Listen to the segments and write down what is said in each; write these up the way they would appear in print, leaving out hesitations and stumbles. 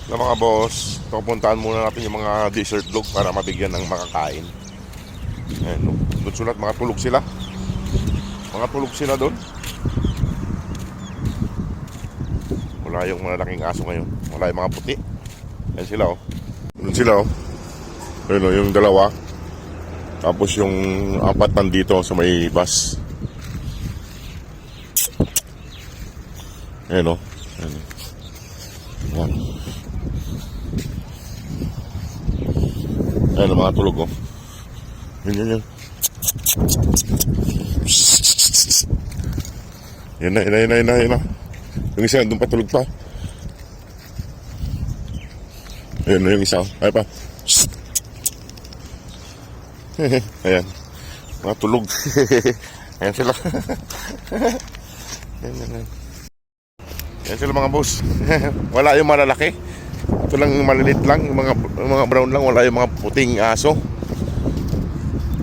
Na mga boss, pupuntahan muna natin yung mga desert dog para mabigyan ng makakain. Ayan, no? Doon sulat, mga tulog sila. Mga tulog sila doon. Wala yung malaking aso ngayon. Wala yung mga puti. Ayan sila oh. Doon sila oh. Ayan oh, yung dalawa. Tapos yung apat nandito sa may bus. Ayan oh. Ayan. Ayan. Ayan ang mga tulog oh. Yan. Yan na. Yung isa doon patulog pa. Ayan na yung isa. Ay pa. Ayan. Mga tulog. Ayan sila. Ayan sila mga boss. Wala yung malalaki. Ito lang yung malilit lang. Yung mga brown lang. Wala yung mga puting aso.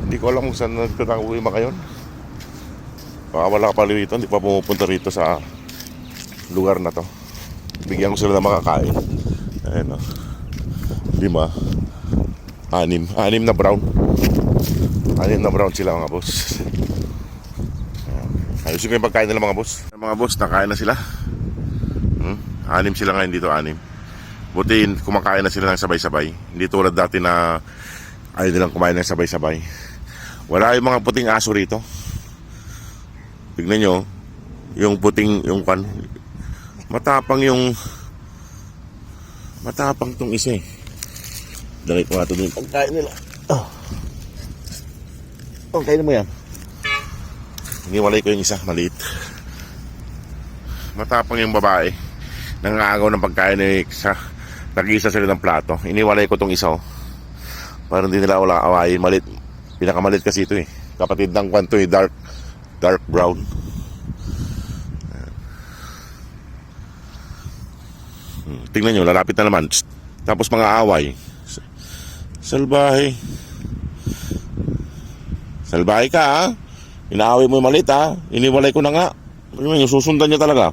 Hindi ko alam kung saan nagtatawi mga yun. Baka wala ka pa rito. Hindi pa pumupunta rito sa lugar na to. Bigyan ko sila ng makakain. Ayan o. 5, 6 na brown. 6 na brown sila mga boss. Ayan. Ayusin ko yung pagkain nila mga boss. Mga boss, nakain na sila. 6 sila ngayon dito, 6. Buti kumakain na sila ng sabay-sabay. Hindi tulad dati na ayaw nilang kumain ng sabay-sabay. Wala yung mga puting aso rito. Tignan nyo, yung puting, yung kan, matapang tong isa eh. Dali ko nga ito din pagkain nila. Kainin mo yan. Iniwalay ko yung isa, maliit. Matapang yung babae. Nangagaw ng pagkain eh, nag-isa sila ng plato. Iniwalay ko tong isa oh. Para hindi nila wala awayin. Malit. Pinakamalit kasi ito eh. Kapatid ng kwanto eh, dark brown. Tingnan nyo, lalapit na naman. Tapos mga away. Salbahe. Salbahe ka ha. Inaaway mo yung malit ha. Iniwalay ko na nga. Yung susundan niya talaga.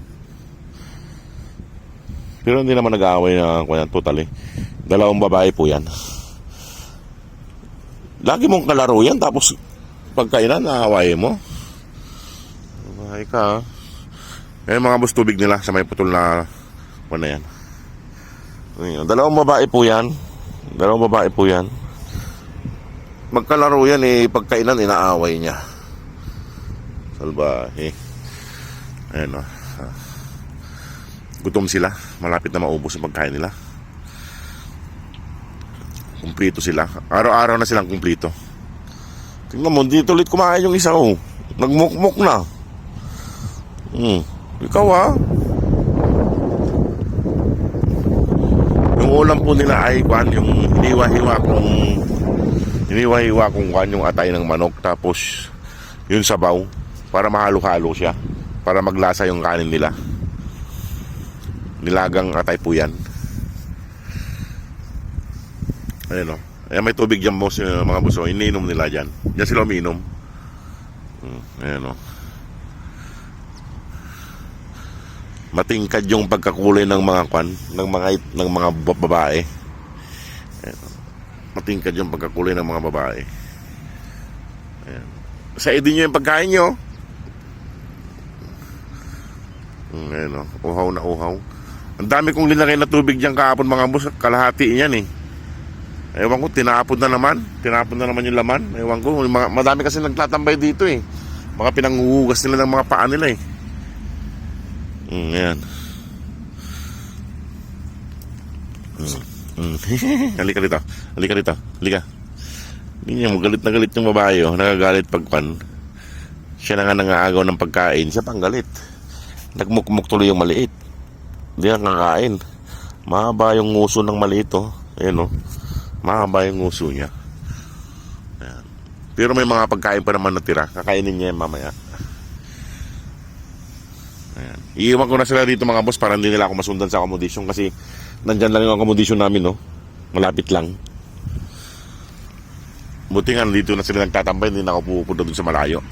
Pero hindi naman nag-aaway na totally. 2 babae po yan. Lagi mong kalaro yan. Tapos pagkainan, naawayin mo. Babae ka ha. Ngayon mga boss, tubig nila sa may putol na ano yan. 2 babae po yan. 2 babae po yan. Magkalaro yan eh. Pagkainan, inaaway niya. Salbahe. Ayan o. Gutom sila. Malapit na maubos ang pagkain nila. Kumplito sila. Araw-araw na silang kumplito. Tingnan mo, dito ulit kumain yung isa oh. Nagmukmuk na. Ikaw ha. Yung ulam po nila ay yung hiniwa-hiwa kung yung atay ng manok. Tapos yung sabaw. Para mahalo-halo siya. Para maglasa yung kanin nila. Nilagang atay po yan. Ayan o. Ayan may tubig dyan boss, mga buso. Ininom nila dyan. Dyan sila uminom. Ayan o. Matingkad yung pagkakulay ng mga ng mga babae. Ayan o. Matingkad yung pagkakulay ng mga babae. Ayan. Sa edin nyo yung pagkain nyo. Ayan o. Uhaw na uhaw. Ang dami kong linagay na tubig dyan kahapon mga boss. Kalahati yan eh. Ewan ko, tinapon na naman yung laman. Ewan ko, madami kasi nagtatambay dito eh. Mga pinanghuhugas nila ng mga paa nila eh. Ayan. Halika dito. Halika. Hindi niya, galit na galit yung babae oh. Nagagalit pagpan. Siya na nga nangaagaw ng pagkain. Siya pang galit. Nagmukmuk tuloy yung maliit. Hindi na kakain. Mahaba yung nguso ng maliit oh. Ayan oh. Mahaba yung nguso niya. Ayan. Pero may mga pagkain pa naman natira. Kakainin niya yung mamaya. Ayan. Iiwan ko na sila dito mga boss para hindi nila ako masundan sa accommodation kasi nandyan lang yung accommodation namin no. Malapit lang. Buti nga dito na sila nagtatambay. Hindi na ako pupunta dun sa malayo.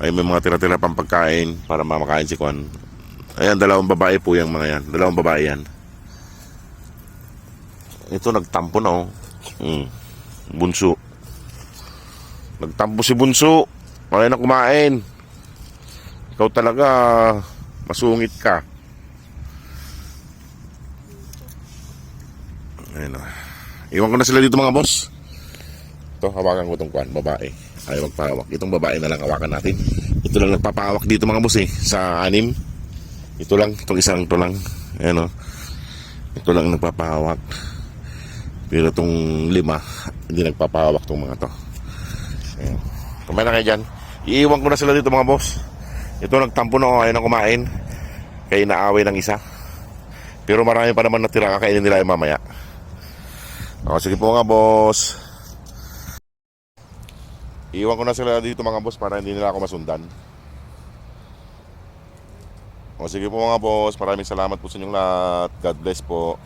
Ay may mga tira-tira pang pagkain para mamakain si Kwan. Ayan, 2 babae po yung mga yan. 2 babae yan. Ito nagtampo na oh. Bunso. Nagtampo si Bunso. Wala na kumain. Ikaw talaga masungit ka. Ayun oh. Iwan ko na sila dito mga boss. Ito, hawakan ko itong kwan, babae. Ayaw magpahawak. Itong babae na lang hawakan natin. Ito lang nagpapahawak dito mga boss sa 6. Ito lang, itong isang ito lang. Ayan o. Ito lang nagpapahawak. Pero itong 5, hindi nagpapahawak itong mga to. Ayan. Kumain na kayo dyan. Iiwan ko na sila dito mga boss. Ito nagtampo na ayaw na kumain. Kaya inaaway ng isa. Pero marami pa naman natira, kakainin nila yung mamaya. O, sige po mga boss. Iwan ko na sila dito mga boss para hindi nila ako masundan. O sige po mga boss, maraming salamat po sa inyong lahat. God bless po.